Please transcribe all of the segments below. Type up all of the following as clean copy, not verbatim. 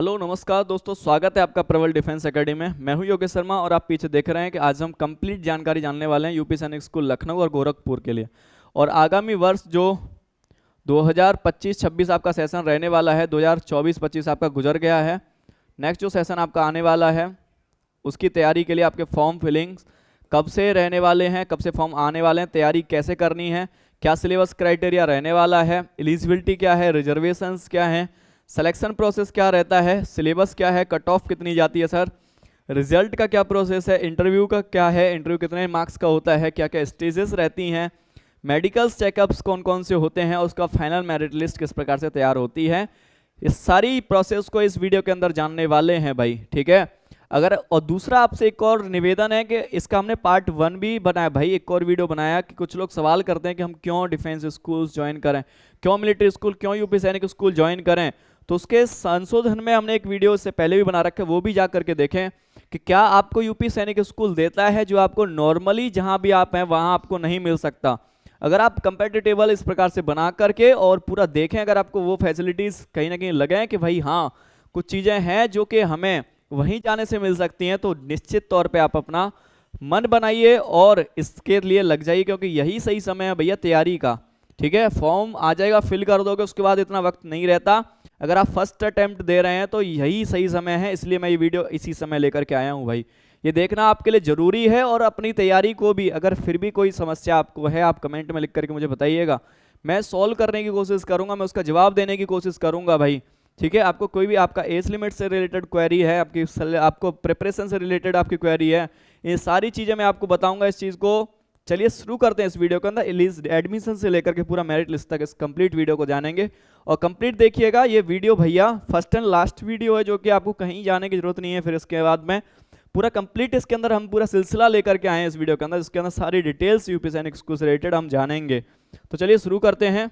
Hello नमस्कार दोस्तों, स्वागत है आपका प्रबल डिफेंस एकेडमी में। मैं हूं योगेश शर्मा और आप पीछे देख रहे हैं कि आज हम कंप्लीट जानकारी जानने वाले हैं यूपी सैनिक स्कूल लखनऊ और गोरखपुर के लिए। और आगामी वर्ष जो 2025-26 आपका सेशन रहने वाला है, 2024-25 आपका गुजर गया है। नेक्स्ट जो सेशन आपका आने वाला है उसकी तैयारी के लिए आपके फॉर्म फिलिंग्स कब से रहने वाले हैं, कब से फॉर्म आने वाले हैं, तैयारी कैसे करनी है, क्या सिलेबस क्राइटेरिया रहने वाला है, एलिजिबिलिटी क्या है, रिजर्वेशंस क्या है, सिलेक्शन प्रोसेस क्या रहता है, सिलेबस क्या है, कट ऑफ कितनी जाती है सर, रिजल्ट का क्या प्रोसेस है, इंटरव्यू का क्या है, इंटरव्यू कितने मार्क्स का होता है, क्या क्या स्टेजेस रहती हैं, मेडिकल्स चेकअप्स कौन कौन से होते हैं, उसका फाइनल मेरिट लिस्ट किस प्रकार से तैयार होती है, इस सारी प्रोसेस को इस वीडियो के अंदर जानने वाले हैं भाई। ठीक है। अगर और दूसरा आपसे एक और निवेदन है कि इसका हमने पार्ट 1 भी बनाया भाई, एक और वीडियो बनाया कि कुछ लोग सवाल करते हैं कि हम क्यों डिफेंस स्कूल ज्वाइन करें, क्यों मिलिट्री स्कूल, क्यों यूपी सैनिक स्कूल ज्वाइन करें। तो उसके संशोधन में हमने एक वीडियो से पहले भी बना रखा है, वो भी जा करके देखें कि क्या आपको यूपी सैनिक स्कूल देता है जो आपको नॉर्मली जहां भी आप हैं वहां आपको नहीं मिल सकता। अगर आप कंपेटिटिव इस प्रकार से बना करके और पूरा देखें, अगर आपको वो फैसिलिटीज कहीं ना कहीं लगे कि भाई हाँ कुछ चीजें हैं जो कि हमें वहीं जाने से मिल सकती हैं, तो निश्चित तौर पे आप अपना मन बनाइए और इसके लिए लग जाइए, क्योंकि यही सही समय है भैया तैयारी का। ठीक है, फॉर्म आ जाएगा, फिल कर दोगे, उसके बाद इतना वक्त नहीं रहता। अगर आप फर्स्ट अटेम्प्ट दे रहे हैं तो यही सही समय है, इसलिए मैं ये वीडियो इसी समय लेकर के आया हूँ भाई। ये देखना आपके लिए जरूरी है। और अपनी तैयारी को भी अगर फिर भी कोई समस्या आपको है, आप कमेंट में लिख करके मुझे बताइएगा, मैं सॉल्व करने की कोशिश करूंगा, मैं उसका जवाब देने की कोशिश करूंगा भाई। ठीक है, आपको कोई भी आपका एज लिमिट से रिलेटेड क्वेरी है, आपको प्रिपरेशन से रिलेटेड आपकी क्वेरी है, ये सारी चीजें मैं आपको बताऊंगा इस चीज को। चलिए शुरू करते हैं इस वीडियो के अंदर। एडमिशन से लेकर के पूरा मेरिट लिस्ट तक इस कंप्लीट वीडियो को जानेंगे। और कंप्लीट देखिएगा ये वीडियो भैया, फर्स्ट एंड लास्ट वीडियो है, जो कि आपको कहीं जाने की जरूरत नहीं है। फिर इसके बाद में पूरा कंप्लीट इसके अंदर हम पूरा सिलसिला लेकर के आए हैं इस वीडियो के अंदर, इसके अंदर सारी डिटेल्स यूपी सैनिक स्कूल से रिलेटेड हम जानेंगे। तो चलिए शुरू करते हैं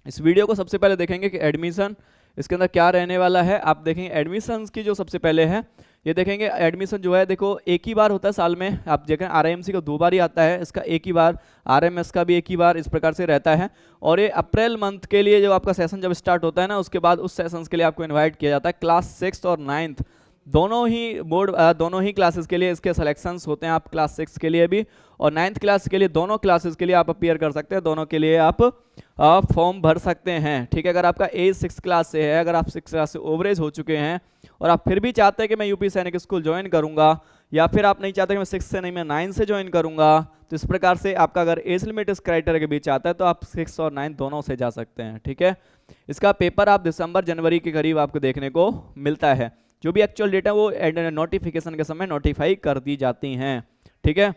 इस वीडियो को। सबसे पहले देखेंगे कि एडमिशन इसके अंदर क्या रहने वाला है। आप देखेंगे एडमिशन की जो सबसे पहले है, ये देखेंगे एडमिशन जो है, देखो एक ही बार होता है साल में। आप देखें आरएमसी को 2 बार ही आता है, इसका एक ही बार, आरएमएस का भी एक ही बार, इस प्रकार से रहता है। और ये अप्रैल मंथ के लिए जो आपका सेशन जब स्टार्ट होता है ना, उसके बाद उस सेशन के लिए आपको इन्वाइट किया जाता है। क्लास 6 और 9th दोनों ही बोर्ड, दोनों ही क्लासेस के लिए इसके सिलेक्शंस होते हैं। आप क्लास 6 के लिए भी और 9th क्लास के लिए, दोनों क्लासेस के लिए आप अपीयर कर सकते हैं, दोनों के लिए आप फॉर्म भर सकते हैं। ठीक है, अगर आपका एज 6 क्लास से है, अगर आप 6 क्लास से ओवरेज हो चुके हैं और आप फिर भी चाहते हैं कि मैं यूपी सैनिक स्कूल ज्वाइन करूंगा, या फिर आप नहीं चाहते कि मैं 6 से नहीं मैं 9 से ज्वाइन करूंगा, तो इस प्रकार से आपका अगर एज लिमिट इस क्राइटेरिया के बीच आता है तो आप 6 और 9 दोनों से जा सकते हैं। ठीक है, इसका पेपर आप दिसंबर जनवरी के करीब आपको देखने को मिलता है। जो भी एक्चुअल डेट है वो नोटिफिकेशन के समय नोटिफाई कर दी जाती हैं। ठीक है,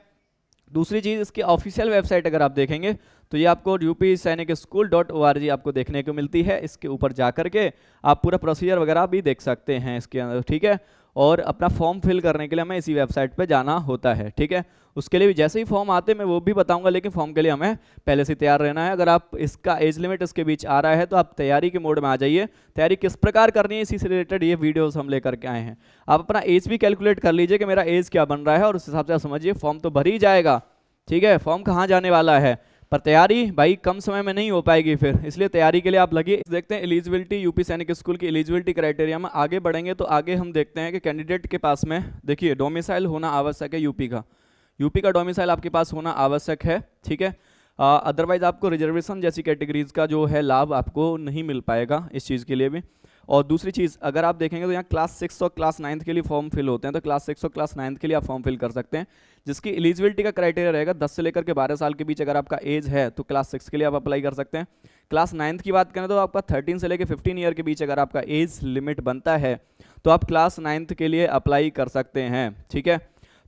दूसरी चीज इसकी ऑफिशियल वेबसाइट अगर आप देखेंगे तो ये आपको upsainikSchool.org आपको देखने को मिलती है। इसके ऊपर जाकर के आप पूरा प्रोसीजर वगैरह भी देख सकते हैं इसके अंदर। ठीक है, और अपना फॉर्म फिल करने के लिए हमें इसी वेबसाइट पे जाना होता है। ठीक है, उसके लिए भी जैसे ही फॉर्म आते हैं मैं वो भी बताऊंगा, लेकिन फॉर्म के लिए हमें पहले से तैयार रहना है। अगर आप इसका एज लिमिट इसके बीच आ रहा है तो आप तैयारी के मोड में आ जाइए। तैयारी किस प्रकार करनी है इसी से रिलेटेड ये वीडियोस हम लेकर के आए हैं। आप अपना एज भी कैलकुलेट कर लीजिए कि मेरा एज क्या बन रहा है, और उस हिसाब से आप समझिए फॉर्म तो भर ही जाएगा। ठीक है, फॉर्म कहाँ जाने वाला है, पर तैयारी भाई कम समय में नहीं हो पाएगी फिर, इसलिए तैयारी के लिए आप लगिए। देखते हैं एलिजिबिलिटी, यूपी सैनिक स्कूल की एलिजिबिलिटी क्राइटेरिया में आगे बढ़ेंगे तो आगे हम देखते हैं कि कैंडिडेट के पास में देखिए डोमिसाइल होना आवश्यक है। यूपी का डोमिसाइल आपके पास होना आवश्यक है। ठीक है, अदरवाइज आपको रिजर्वेशन जैसी कैटेगरीज का जो है लाभ आपको नहीं मिल पाएगा इस चीज़ के लिए भी। और दूसरी चीज़ अगर आप देखेंगे तो यहाँ क्लास 6 और क्लास 9 के लिए फॉर्म फिल होते हैं, तो क्लास 6 और क्लास 9 के लिए आप फॉर्म फिल कर सकते हैं, जिसकी एलिजिबिलिटी का क्राइटेरिया रहेगा 10 से लेकर के 12 साल के बीच अगर आपका एज है तो क्लास 6 के लिए आप अप्लाई कर सकते हैं। क्लास 9 की बात करें तो आपका 13 से लेकर 15 ईयर के बीच अगर आपका एज लिमिट बनता है तो आप क्लास 9 के लिए अप्लाई कर सकते हैं। ठीक है,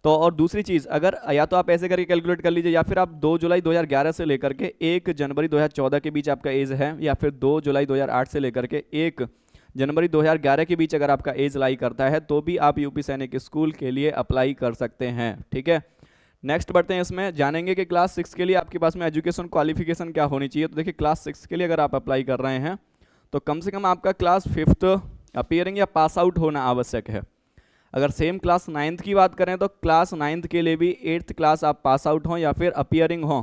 तो और दूसरी चीज़ अगर या तो आप ऐसे करके कैलकुलेट कर लीजिए, या फिर आप 2 जुलाई 2011 से लेकर के 1 जनवरी 2014 के बीच आपका एज है, या फिर 2 जुलाई 2008 से लेकर के 1 जनवरी 2011 के बीच अगर आपका एज लाई करता है तो भी आप यूपी सैनिक स्कूल के लिए अप्लाई कर सकते हैं। ठीक है, नेक्स्ट बढ़ते हैं, इसमें जानेंगे कि क्लास 6 के लिए आपके पास में एजुकेशन क्वालिफिकेशन क्या होनी चाहिए। तो देखिए क्लास 6 के लिए अगर आप अप्लाई कर रहे हैं तो कम से कम आपका क्लास 5th अपीयरिंग या पास आउट होना आवश्यक है। अगर सेम क्लास 9th की बात करें तो क्लास 9th के लिए भी 8th क्लास आप पास आउट हों या फिर अपीयरिंग हों,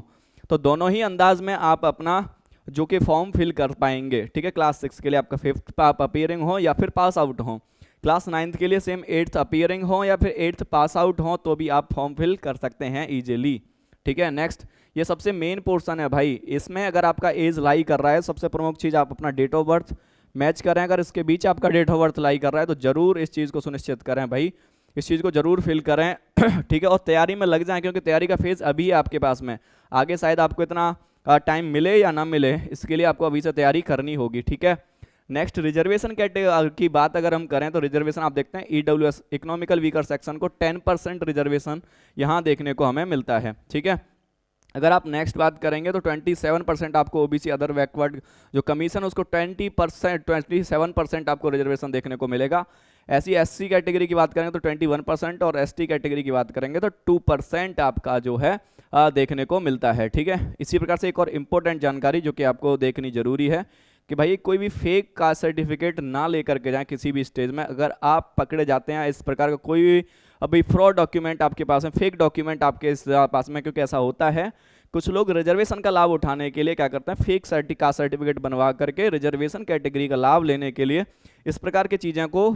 तो दोनों ही अंदाज में आप अपना जो कि फॉर्म फिल कर पाएंगे। ठीक है, क्लास 6 के लिए आपका 5th आप अपीयरिंग हो या फिर पास आउट हो, क्लास 9th के लिए सेम 8th अपीयरिंग हो या फिर 8th पास आउट हो तो भी आप फॉर्म फिल कर सकते हैं इजीली। ठीक है, नेक्स्ट ये सबसे मेन पोर्शन है भाई, इसमें अगर आपका एज लाई कर रहा है, सबसे प्रमुख चीज़ आप अपना डेट ऑफ बर्थ मैच करें। अगर इसके बीच आपका डेट ऑफ बर्थ लाई कर रहा है तो जरूर इस चीज़ को सुनिश्चित करें भाई, इस चीज़ को जरूर फिल करें। ठीक है, और तैयारी में लग जाएं क्योंकि तैयारी का फेज़ अभी है आपके पास में, आगे शायद आपको इतना टाइम मिले या ना मिले, इसके लिए आपको अभी से तैयारी करनी होगी। ठीक है, नेक्स्ट रिजर्वेशन कैटेगरी की बात अगर हम करें तो रिजर्वेशन आप देखते हैं ईडब्ल्यूएस इकोनॉमिकल वीकर सेक्शन को 10% रिजर्वेशन यहाँ देखने को हमें मिलता है। ठीक है, अगर आप नेक्स्ट बात करेंगे तो 27% आपको ओबीसी अदर बैकवर्ड जो कमीशन उसको 27% आपको रिजर्वेशन देखने को मिलेगा। ऐसी एससी कैटेगरी की बात करेंगे तो 21% और एसटी कैटेगरी की बात करेंगे तो 2% आपका जो है देखने को मिलता है। ठीक है, इसी प्रकार से एक और इम्पोर्टेंट जानकारी जो कि आपको देखनी जरूरी है कि भाई कोई भी फेक कास्ट सर्टिफिकेट ना लेकर के जाएं किसी भी स्टेज में। अगर आप पकड़े जाते हैं इस प्रकार का कोई भी अभी फ्रॉड डॉक्यूमेंट आपके पास में, फेक डॉक्यूमेंट आपके पास में, क्योंकि ऐसा होता है कुछ लोग रिजर्वेशन का लाभ उठाने के लिए क्या करते हैं, फेक कास्ट सर्टिफिकेट बनवा करके रिजर्वेशन कैटेगरी का लाभ लेने के लिए इस प्रकार की चीज़ों को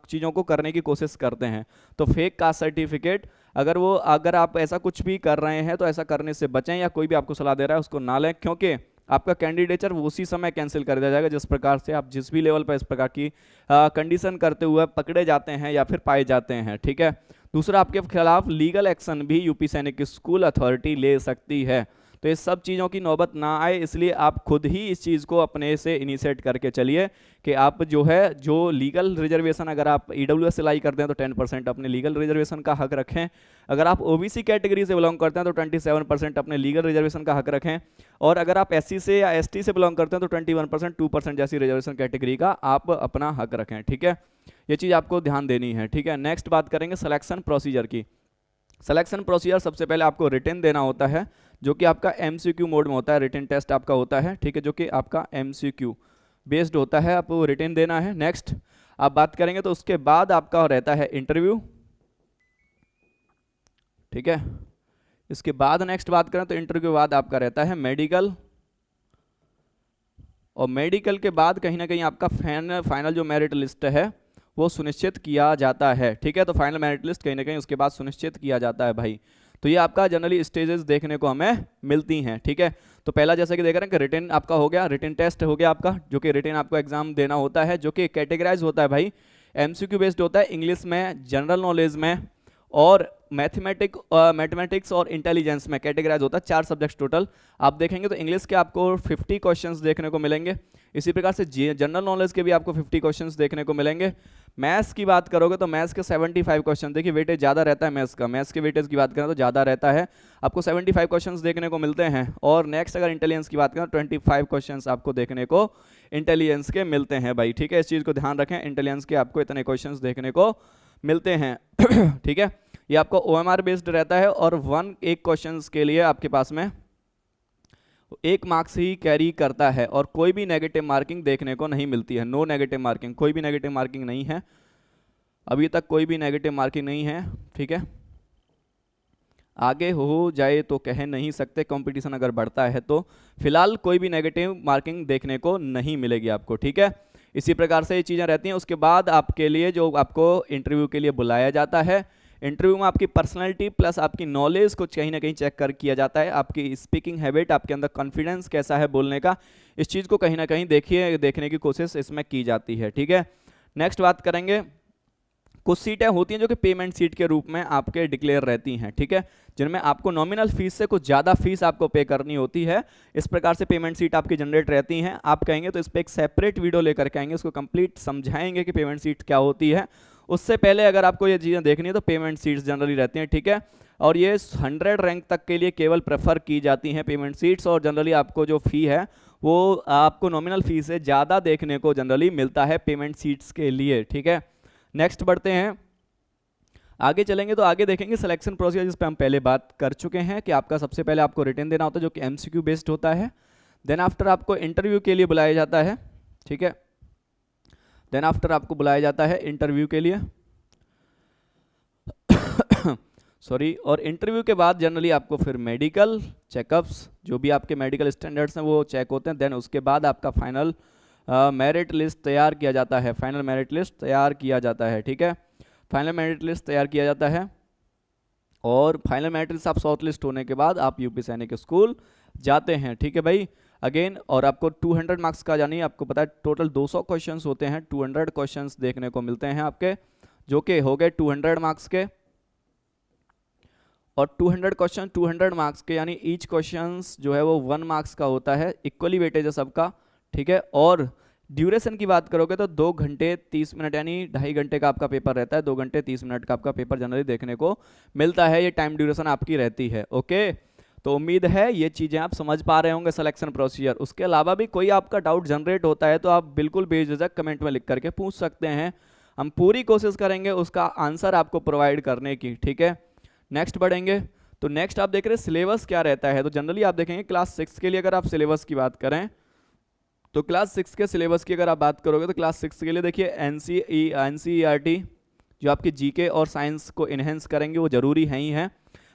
चीज़ों को करने की कोशिश करते हैं। तो फेक कास्ट सर्टिफिकेट अगर आप ऐसा कुछ भी कर रहे हैं तो ऐसा करने से बचें, या कोई भी आपको सलाह दे रहा है उसको ना लें, क्योंकि आपका कैंडिडेचर उसी समय कैंसिल कर दिया जाएगा जिस प्रकार से आप जिस भी लेवल पर इस प्रकार की कंडीशन करते हुए पकड़े जाते हैं या फिर पाए जाते हैं। ठीक है, दूसरा आपके खिलाफ लीगल एक्शन भी यूपी सैनिक स्कूल अथॉरिटी ले सकती है। तो ये सब चीज़ों की नौबत ना आए इसलिए आप खुद ही इस चीज़ को अपने से इनिशिएट करके चलिए कि आप जो लीगल रिजर्वेशन अगर आप ईडब्ल्यूएस से लाई करते हैं तो 10% अपने लीगल रिजर्वेशन का हक रखें। अगर आप ओबीसी कैटेगरी से बिलोंग करते हैं तो 27% अपने लीगल रिजर्वेशन का हक रखें। और अगर आप एससी से या एसटी से बिलोंग करते हैं तो 21%, 2% जैसी रिजर्वेशन कैटेगरी का आप अपना हक रखें। ठीक है, ये चीज़ आपको ध्यान देनी है। ठीक है, नेक्स्ट बात करेंगे सिलेक्शन प्रोसीजर की। सिलेक्शन प्रोसीजर सबसे पहले आपको रिटन देना होता है जो कि आपका एमसीक्यू मोड में होता है, रिटन टेस्ट आपका होता है। ठीक है, जो कि आपका एमसीक्यू बेस्ड होता है, आपको रिटन देना है। नेक्स्ट आप बात करेंगे तो उसके बाद आपका रहता है इंटरव्यू। ठीक है, इसके बाद नेक्स्ट बात करें तो इंटरव्यू के बाद आपका रहता है मेडिकल, और मेडिकल के बाद कहीं ना कहीं आपका फाइनल जो मेरिट लिस्ट है वो सुनिश्चित किया जाता है। ठीक है, तो फाइनल मेरिट लिस्ट कहीं ना कहीं उसके बाद सुनिश्चित किया जाता है भाई। तो ये आपका जनरली स्टेजेस देखने को हमें मिलती हैं। ठीक है, तो पहला जैसे कि देख रहे हैं कि रिटन आपका हो गया, रिटन टेस्ट हो गया आपका, जो कि रिटन आपको एग्जाम देना होता है, जो कि कैटेगराइज होता है भाई, एमसीक्यू बेस्ड होता है, इंग्लिश में, जनरल नॉलेज में और मैथमेटिक्स और इंटेलिजेंस में कैटेगराइज होता है। 4 सब्जेक्ट्स टोटल आप देखेंगे तो इंग्लिश के आपको 50 क्वेश्चंस देखने को मिलेंगे, इसी प्रकार से जनरल नॉलेज के भी आपको 50 क्वेश्चंस देखने को मिलेंगे। मैथ्स की बात करोगे तो मैथ्स के 75 क्वेश्चन, देखिए वेटेज ज़्यादा रहता है मैथ्स का, मैथ्स के वेटेज की बात करें तो ज़्यादा रहता है, आपको 75 क्वेश्चंस देखने को मिलते हैं। और नेक्स्ट अगर इंटेलिजेंस की बात करें तो 25 क्वेश्चंस आपको देखने को इंटेलिजेंस के मिलते हैं भाई। ठीक है, इस चीज़ को ध्यान रखें, इंटेलिजेंस के आपको इतने क्वेश्चन देखने को मिलते हैं। ठीक है, ये आपको OMR बेस्ड रहता है और एक क्वेश्चन के लिए आपके पास में 1 मार्क्स ही कैरी करता है और कोई भी नेगेटिव मार्किंग देखने को नहीं मिलती है। नो नेगेटिव मार्किंग, कोई भी नेगेटिव मार्किंग नहीं है, अभी तक कोई भी नेगेटिव मार्किंग नहीं है। ठीक है, आगे हो जाए तो कह नहीं सकते, कंपटीशन अगर बढ़ता है तो फिलहाल कोई भी नेगेटिव मार्किंग देखने को नहीं मिलेगी आपको। ठीक है, इसी प्रकार से ये चीज़ें रहती हैं। उसके बाद आपके लिए जो आपको इंटरव्यू के लिए बुलाया जाता है, इंटरव्यू में आपकी पर्सनालिटी प्लस आपकी नॉलेज को कहीं ना कहीं चेक कर किया जाता है, आपकी स्पीकिंग हैबिट, आपके अंदर कॉन्फिडेंस कैसा है बोलने का, इस चीज़ को कहीं ना कहीं देखने की कोशिश इसमें की जाती है। ठीक है, नेक्स्ट बात करेंगे, कुछ सीटें होती हैं जो कि पेमेंट सीट के रूप में आपके डिक्लेयर रहती हैं। ठीक है, जिनमें आपको नॉमिनल फीस से कुछ ज़्यादा फीस आपको पे करनी होती है, इस प्रकार से पेमेंट सीट आपकी जनरेट रहती हैं। आप कहेंगे तो इस पर एक सेपरेट वीडियो लेकर के आएंगे, उसको कंप्लीट समझाएंगे कि पेमेंट सीट क्या होती है। उससे पहले अगर आपको ये चीज़ें देखनी है तो पेमेंट सीट्स जनरली रहती हैं। ठीक है, और ये 100 रैंक तक के लिए केवल प्रेफर की जाती हैं पेमेंट सीट्स, और जनरली आपको जो फ़ी है वो आपको नॉमिनल फी से ज़्यादा देखने को जनरली मिलता है पेमेंट सीट्स के लिए। ठीक है, नेक्स्ट बढ़ते हैं, आगे चलेंगे तो आगे देखेंगे सिलेक्शन प्रोसीजर, जिस पे हम पहले बात कर चुके हैं कि आपका सबसे पहले आपको रिटन देना होता है जो कि एमसीक्यू बेस्ड होता है। देन आफ्टर आपको इंटरव्यू के लिए बुलाया जाता है। ठीक है, देन आफ्टर आपको बुलाया जाता है इंटरव्यू के लिए सॉरी, और इंटरव्यू के बाद जनरली आपको फिर मेडिकल चेकअप्स, जो भी आपके मेडिकल स्टैंडर्ड्स हैं वो चेक होते हैं। देन उसके बाद आपका फाइनल मेरिट लिस्ट तैयार किया जाता है, फाइनल मेरिट लिस्ट तैयार किया जाता है, ठीक है, फाइनल मेरिट लिस्ट तैयार किया जाता है। और फाइनल मेरिट लिस्ट आप शॉर्ट लिस्ट होने के बाद आप यूपी सैनिक स्कूल जाते हैं, ठीक है भाई। अगेन, और आपको 200 मार्क्स का, यानी आपको पता है टोटल 200 क्वेश्चंस होते हैं, 200 क्वेश्चंस देखने को मिलते हैं आपके, जो कि हो गए 200 मार्क्स के। और 200 क्वेश्चन 200 मार्क्स के, यानी ईच क्वेश्चन जो है वो 1 मार्क्स का होता है, इक्वली वेटेज है सबका, ठीक है। और ड्यूरेशन की बात करोगे तो 2 घंटे 30 मिनट, यानी 2.5 घंटे का आपका पेपर रहता है, 2 घंटे 30 मिनट का आपका पेपर जनरली देखने को मिलता है, ये टाइम ड्यूरेशन आपकी रहती है, ओके। तो उम्मीद है ये चीज़ें आप समझ पा रहे होंगे सिलेक्शन प्रोसीजर। उसके अलावा भी कोई आपका डाउट जनरेट होता है तो आप बिल्कुल बेझिझक कमेंट में लिख करके पूछ सकते हैं, हम पूरी कोशिश करेंगे उसका आंसर आपको प्रोवाइड करने की, ठीक है। नेक्स्ट बढ़ेंगे, तो नेक्स्ट आप देख रहे हैं सिलेबस क्या रहता है। तो जनरली आप देखेंगे क्लास 6 के लिए अगर आप सिलेबस की बात करें तो क्लास 6 के सिलेबस की अगर आप बात करोगे तो क्लास 6 के लिए देखिए एनसीईआरटी जो आपकी जीके और साइंस को इन्हेंस करेंगे वो जरूरी है ही है।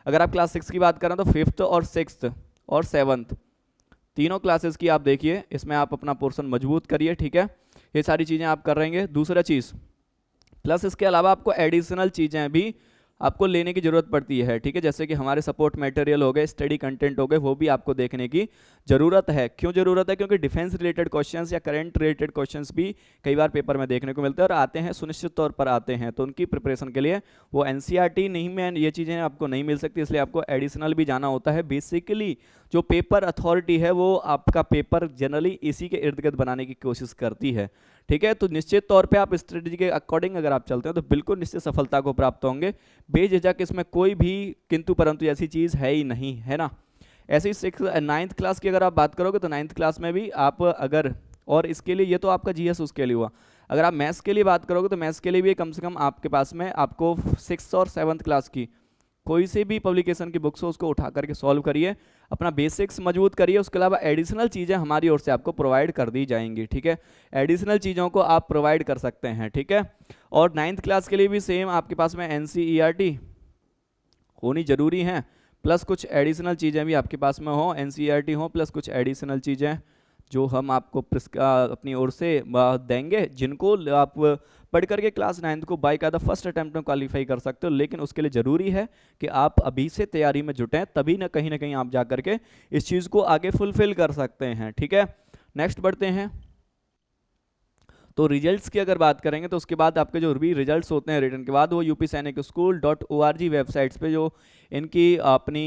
अगर आप क्लास 6 की बात करें तो 5th और 6th और 7th तीनों क्लासेस की आप देखिए, इसमें आप अपना पोर्शन मजबूत करिए, ठीक है। ये सारी चीज़ें आप कर रहेंगे। दूसरा चीज़ प्लस इसके अलावा आपको एडिशनल चीज़ें भी आपको लेने की जरूरत पड़ती है, ठीक है, जैसे कि हमारे सपोर्ट मटेरियल हो गए, स्टडी कंटेंट हो गए, वो भी आपको देखने की जरूरत है। क्यों जरूरत है? क्योंकि डिफेंस रिलेटेड क्वेश्चंस या करंट रिलेटेड क्वेश्चंस भी कई बार पेपर में देखने को मिलते हैं और आते हैं, सुनिश्चित तौर पर आते हैं, तो उनकी प्रिपरेशन के लिए वो एनसीईआरटी नहीं में ये चीज़ें आपको नहीं मिल सकती, इसलिए आपको एडिशनल भी जाना होता है। बेसिकली जो पेपर अथॉरिटी है वो आपका पेपर जनरली इसी के इर्द गिर्द बनाने की कोशिश करती है, ठीक है। तो निश्चित तौर पे आप स्ट्रेटेजी के अकॉर्डिंग अगर आप चलते हैं तो बिल्कुल निश्चित सफलता को प्राप्त होंगे, बेझिझक, इसमें कोई भी किंतु परंतु ऐसी चीज़ है ही नहीं, है ना। ऐसे ही 9th क्लास की अगर आप बात करोगे तो 9th क्लास में भी आप अगर, और इसके लिए ये तो आपका जीएस उसके लिए हुआ, अगर आप मैथ्स के लिए बात करोगे तो मैथ्स के लिए भी कम से कम आपके पास में आपको 6th और 7th क्लास की कोई से भी पब्लिकेशन की बुक्स हो उसको उठा करके सॉल्व करिए, अपना बेसिक्स मजबूत करिए। उसके अलावा एडिशनल चीज़ें हमारी ओर से आपको प्रोवाइड कर दी जाएंगी, ठीक है, एडिशनल चीज़ों को आप प्रोवाइड कर सकते हैं, ठीक है। और 9th क्लास के लिए भी सेम आपके पास में एनसीईआरटी होनी जरूरी है, प्लस कुछ एडिशनल चीज़ें भी आपके पास में हो, एनसीईआरटी हो प्लस कुछ एडिशनल चीज़ें जो हम आपको अपनी ओर से देंगे, जिनको आप पढ़ करके क्लास 9th को बाकायदा फर्स्ट अटैम्प्ट में क्वालिफाई कर सकते हो। लेकिन उसके लिए ज़रूरी है कि आप अभी से तैयारी में जुटें, तभी ना कहीं आप जा करके इस चीज़ को आगे फुलफिल कर सकते हैं, ठीक है। नेक्स्ट बढ़ते हैं, तो रिजल्ट्स की अगर बात करेंगे तो उसके बाद आपके जो भी रिजल्ट्स होते हैं रिटर्न के बाद वो upsainikSchool.org वेबसाइट्स पे जो इनकी अपनी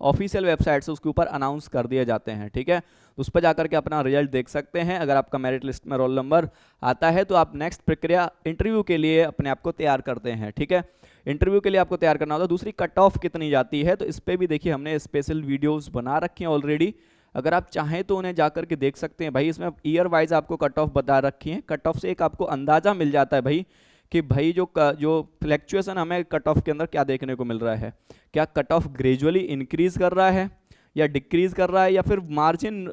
ऑफिशियल वेबसाइट्स है उसके ऊपर अनाउंस कर दिए जाते हैं, ठीक है। उस पर जाकर के अपना रिजल्ट देख सकते हैं। अगर आपका मेरिट लिस्ट में रोल नंबर आता है तो आप नेक्स्ट प्रक्रिया इंटरव्यू के लिए अपने आप को तैयार करते हैं, ठीक है। इंटरव्यू के लिए आपको तैयार करना होता है। दूसरी कट ऑफ कितनी जाती है तो इस पर भी देखिए हमने स्पेशल वीडियोज़ बना रखी हैं ऑलरेडी, अगर आप चाहें तो उन्हें जाकर के देख सकते हैं भाई। इसमें ईयर वाइज आपको कट ऑफ बता रखी है, कट ऑफ से एक आपको अंदाजा मिल जाता है भाई कि भाई जो फ्लैक्चुएशन हमें कट ऑफ के अंदर क्या देखने को मिल रहा है, क्या कट ऑफ ग्रेजुअली इंक्रीज कर रहा है या डिक्रीज कर रहा है या फिर मार्जिन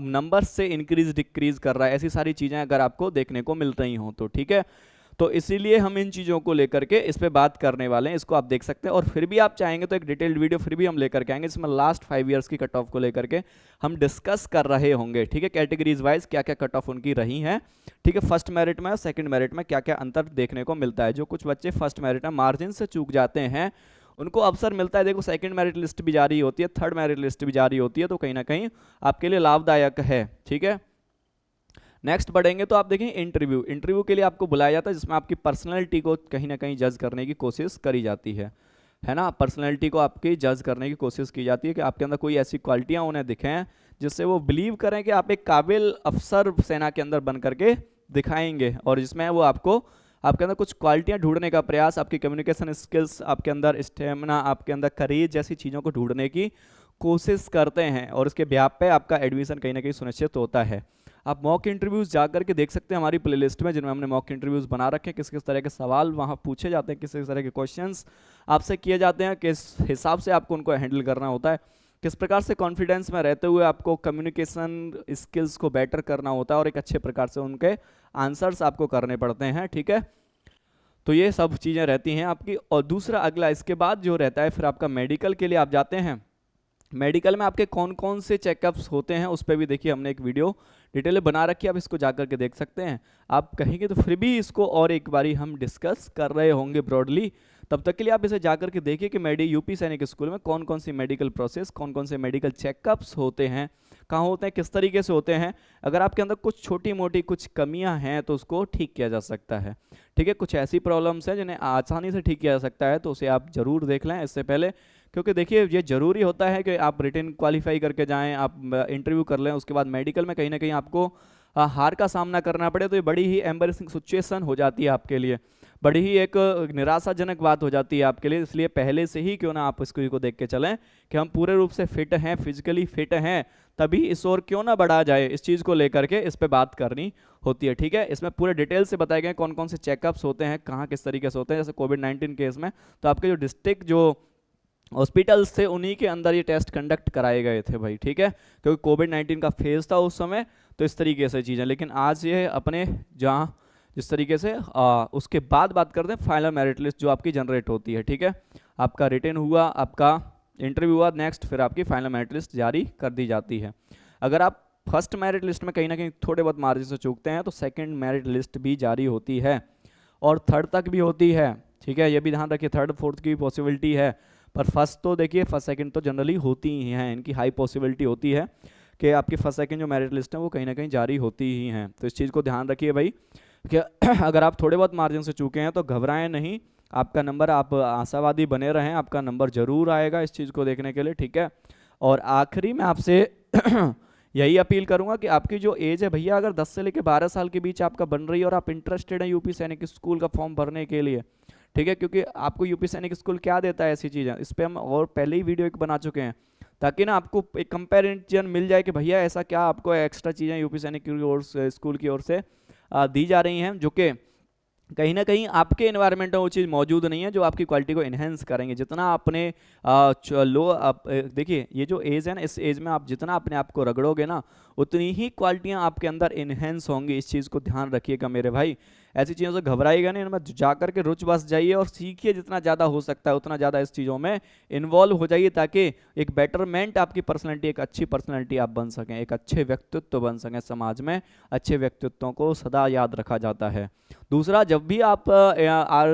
नंबर से इंक्रीज डिक्रीज कर रहा है, ऐसी सारी चीज़ें अगर आपको देखने को मिल रही हों तो, ठीक है। तो इसीलिए हम इन चीज़ों को लेकर के इस पे बात करने वाले हैं, इसको आप देख सकते हैं। और फिर भी आप चाहेंगे तो एक डिटेल्ड वीडियो फिर भी हम लेकर के आएंगे जिसमें लास्ट 5 ईयर्स की कट ऑफ को लेकर के हम डिस्कस कर रहे होंगे, ठीक है, कैटेगरीज वाइज क्या क्या कट ऑफ उनकी रही हैं, ठीक है। फर्स्ट मेरिट में और सेकंड मेरिट में क्या क्या अंतर देखने को मिलता है। जो कुछ बच्चे फर्स्ट मेरिट में मार्जिन से चूक जाते हैं उनको अवसर मिलता है, देखो सेकंड मेरिट लिस्ट भी जारी होती है, थर्ड मेरिट लिस्ट भी जारी होती है, तो कहीं ना कहीं आपके लिए लाभदायक है, ठीक है। नेक्स्ट बढ़ेंगे तो आप देखें इंटरव्यू के लिए आपको बुलाया जाता है जिसमें आपकी पर्सनैलिटी को कहीं ना कहीं जज करने की कोशिश करी जाती है ना। पर्सनैलिटी को आपकी जज करने की कोशिश की जाती है कि आपके अंदर कोई ऐसी क्वालिटियां उन्हें दिखें जिससे वो बिलीव करें कि आप एक काबिल अफसर सेना के अंदर बन करके दिखाएंगे, और जिसमें वो आपको आपके अंदर कुछ क्वालिटियां ढूंढने का प्रयास, आपकी कम्युनिकेशन स्किल्स, आपके अंदर स्टेमिना, आपके अंदर करेज जैसी चीज़ों को ढूंढने की कोशिश करते हैं, और इसके ब्याह पे आपका एडमिशन कहीं ना कहीं सुनिश्चित होता है। आप मॉक इंटरव्यूज़ जा करके देख सकते हैं हमारी प्लेलिस्ट में, जिनमें हमने मॉक इंटरव्यूज़ बना रखे हैं, किस किस तरह के सवाल वहाँ पूछे जाते हैं, किस किस तरह के क्वेश्चंस आपसे किए जाते हैं, किस हिसाब से आपको उनको हैंडल करना होता है, किस प्रकार से कॉन्फिडेंस में रहते हुए आपको कम्युनिकेशन स्किल्स को बेटर करना होता है और एक अच्छे प्रकार से उनके आंसर्स आपको करने पड़ते हैं, ठीक है। तो ये सब चीज़ें रहती हैं आपकी। और दूसरा अगला इसके बाद जो रहता है फिर आपका मेडिकल के लिए आप जाते हैं मेडिकल में आपके कौन कौन से चेकअप्स होते हैं उस पर भी देखिए हमने एक वीडियो डिटेल में बना रखी है, आप इसको जाकर के देख सकते हैं। आप कहेंगे तो फिर भी इसको और एक बारी हम डिस्कस कर रहे होंगे ब्रॉडली, तब तक के लिए आप इसे जाकर के देखिए कि यूपी सैनिक स्कूल में कौन कौन सी मेडिकल प्रोसेस, कौन कौन से मेडिकल चेकअप्स होते हैं, कहाँ होते हैं, किस तरीके से होते हैं। अगर आपके अंदर कुछ छोटी मोटी कुछ कमियां हैं तो उसको ठीक किया जा सकता है। ठीक है, कुछ ऐसी प्रॉब्लम्स हैं जिन्हें आसानी से ठीक किया जा सकता है, तो उसे आप जरूर देख लें इससे पहले, क्योंकि देखिए ये जरूरी होता है कि आप रिटन क्वालिफाई करके जाएं, आप इंटरव्यू कर लें, उसके बाद मेडिकल में कहीं ना कहीं आपको हार का सामना करना पड़े, तो ये बड़ी ही एम्बैरेसिंग सिचुएशन हो जाती है आपके लिए, बड़ी ही एक निराशाजनक बात हो जाती है आपके लिए। इसलिए पहले से ही क्यों ना आप इसको को देख के चलें कि हम पूरे रूप से फिट हैं, फिजिकली फिट हैं, तभी इस ओर क्यों ना बढ़ा जाए, इस चीज़ को लेकर के इस पे बात करनी होती है। ठीक है, इसमें पूरे डिटेल से बताए गए कौन कौन से चेकअप्स होते हैं, कहाँ किस तरीके से होते हैं। जैसे कोविड-19 केस में तो आपके जो डिस्ट्रिक्ट जो हॉस्पिटल्स थे उन्हीं के अंदर ये टेस्ट कंडक्ट कराए गए थे भाई। ठीक है, क्योंकि कोविड-19 का फेज था उस समय, तो इस तरीके से चीज़ें। लेकिन आज ये अपने जहाँ जिस तरीके से उसके बाद बात करते हैं फाइनल मेरिट लिस्ट जो आपकी जनरेट होती है। ठीक है, आपका रिटन हुआ, आपका इंटरव्यू हुआ, नेक्स्ट फिर आपकी फाइनल मेरिट लिस्ट जारी कर दी जाती है। अगर आप फर्स्ट मेरिट लिस्ट में कहीं ना कहीं थोड़े बहुत मार्जिन से चूकते हैं तो सेकंड मेरिट लिस्ट भी जारी होती है और थर्ड तक भी होती है। ठीक है, ये भी ध्यान रखिए, थर्ड फोर्थ की पॉसिबिलिटी है, पर फर्स्ट तो देखिए, फर्स्ट सेकंड तो जनरली होती ही हैं, इनकी हाई पॉसिबिलिटी होती है कि आपकी फर्स्ट सेकंड जो मेरिट लिस्ट है वो कहीं ना कहीं जारी होती ही हैं। तो इस चीज़ को ध्यान रखिए भाई कि अगर आप थोड़े बहुत मार्जिन से चूके हैं तो घबराएं नहीं, आपका नंबर, आप आशावादी बने रहें, आपका नंबर जरूर आएगा इस चीज़ को देखने के लिए। ठीक है, और आखिरी में आपसे यही अपील करूंगा कि आपकी जो एज है भैया, अगर 10 से लेकर 12 साल के बीच आपका बन रही है और आप इंटरेस्टेड हैं यूपी सैनिक स्कूल का फॉर्म भरने के लिए, ठीक है, क्योंकि आपको यूपी सैनिक स्कूल क्या देता है ऐसी चीज़ें, इस पर हम और पहले ही वीडियो एक बना चुके हैं, ताकि ना आपको एक कंपैरिजन मिल जाए कि भैया ऐसा क्या आपको एक्स्ट्रा चीज़ें यूपी सैनिक की ओर से, स्कूल की ओर से दी जा रही हैं, जो कि कहीं ना कहीं आपके एनवायरनमेंट में वो चीज़ मौजूद नहीं है जो आपकी क्वालिटी को इन्हेंस करेंगे। जितना आपने देखिए ये जो एज है ना, इस एज में आप जितना अपने आप को रगड़ोगे ना, उतनी ही क्वालिटियां आपके अंदर इन्हेंस होंगी। इस चीज़ को ध्यान रखिएगा मेरे भाई, ऐसी चीज़ों से घबराइएगा नहीं, इनमें जाकर के रुच बस जाइए और सीखिए, जितना ज़्यादा हो सकता है उतना ज़्यादा इस चीज़ों में इन्वॉल्व हो जाइए, ताकि एक बेटरमेंट आपकी पर्सनैलिटी, एक अच्छी पर्सनैलिटी आप बन सकें, एक अच्छे व्यक्तित्व बन सकें। समाज में अच्छे व्यक्तित्वों को सदा याद रखा जाता है। दूसरा, जब भी आप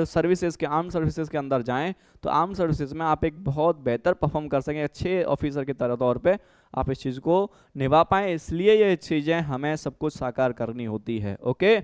सर्विसेज के, आर्म सर्विसेज के अंदर जाएं, तो आर्म सर्विसेज में आप एक बहुत बेहतर परफॉर्म कर सकें, अच्छे ऑफिसर के तौर पे आप इस चीज़ को निभा पाएं, इसलिए ये चीज़ें हमें सब कुछ साकार करनी होती है। ओके,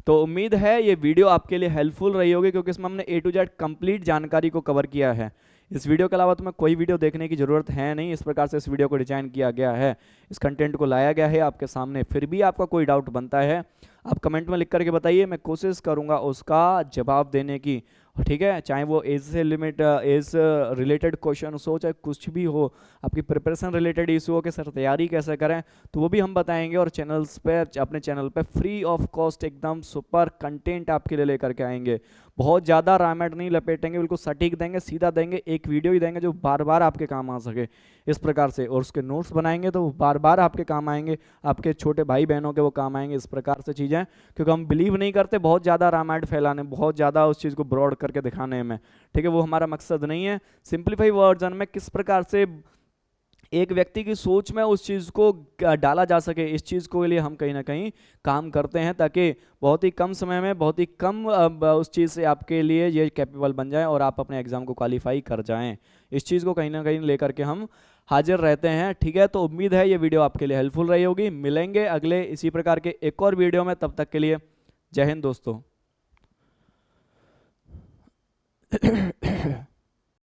तो उम्मीद है ये वीडियो आपके लिए हेल्पफुल रही होगी, क्योंकि इसमें हमने A to Z कंप्लीट जानकारी को कवर किया है। इस वीडियो के अलावा तुम्हें कोई वीडियो देखने की ज़रूरत है नहीं, इस प्रकार से इस वीडियो को डिजाइन किया गया है, इस कंटेंट को लाया गया है आपके सामने। फिर भी आपका कोई डाउट बनता है, आप कमेंट में लिख करके बताइए, मैं कोशिश करूंगा उसका जवाब देने की। ठीक है, चाहे वो एज से एज रिलेटेड क्वेश्चन हो, चाहे कुछ भी हो, आपकी प्रिपरेशन रिलेटेड इशू हो कि सर तैयारी कैसे करें, तो वो भी हम बताएंगे। और चैनल्स पे, अपने चैनल पे फ्री ऑफ कॉस्ट एकदम सुपर कंटेंट आपके लिए लेकर के आएंगे। बहुत ज़्यादा रामायण नहीं लपेटेंगे, बिल्कुल सटीक देंगे, सीधा देंगे, एक वीडियो ही देंगे जो बार बार आपके काम आ सके, इस प्रकार से। और उसके नोट्स बनाएंगे तो बार बार आपके काम आएंगे, आपके छोटे भाई बहनों के वो काम आएंगे, इस प्रकार से चीज़ें। क्योंकि हम बिलीव नहीं करते बहुत ज़्यादा रामायण फैलाने, बहुत ज़्यादा उस चीज़ को ब्रॉड करके दिखाने में। ठीक है, वो हमारा मकसद नहीं है। सिंप्लीफाई वर्जन में किस प्रकार से एक व्यक्ति की सोच में उस चीज़ को डाला जा सके, इस चीज़ को लिए हम कहीं ना कहीं काम करते हैं, ताकि बहुत ही कम समय में, बहुत ही कम उस चीज़ से आपके लिए ये कैपेबल बन जाए और आप अपने एग्जाम को क्वालिफाई कर जाएं। इस चीज़ को कहीं ना कहीं लेकर के हम हाजिर रहते हैं। ठीक है, तो उम्मीद है ये वीडियो आपके लिए हेल्पफुल रही होगी। मिलेंगे अगले इसी प्रकार के एक और वीडियो में, तब तक के लिए जय हिंद दोस्तों।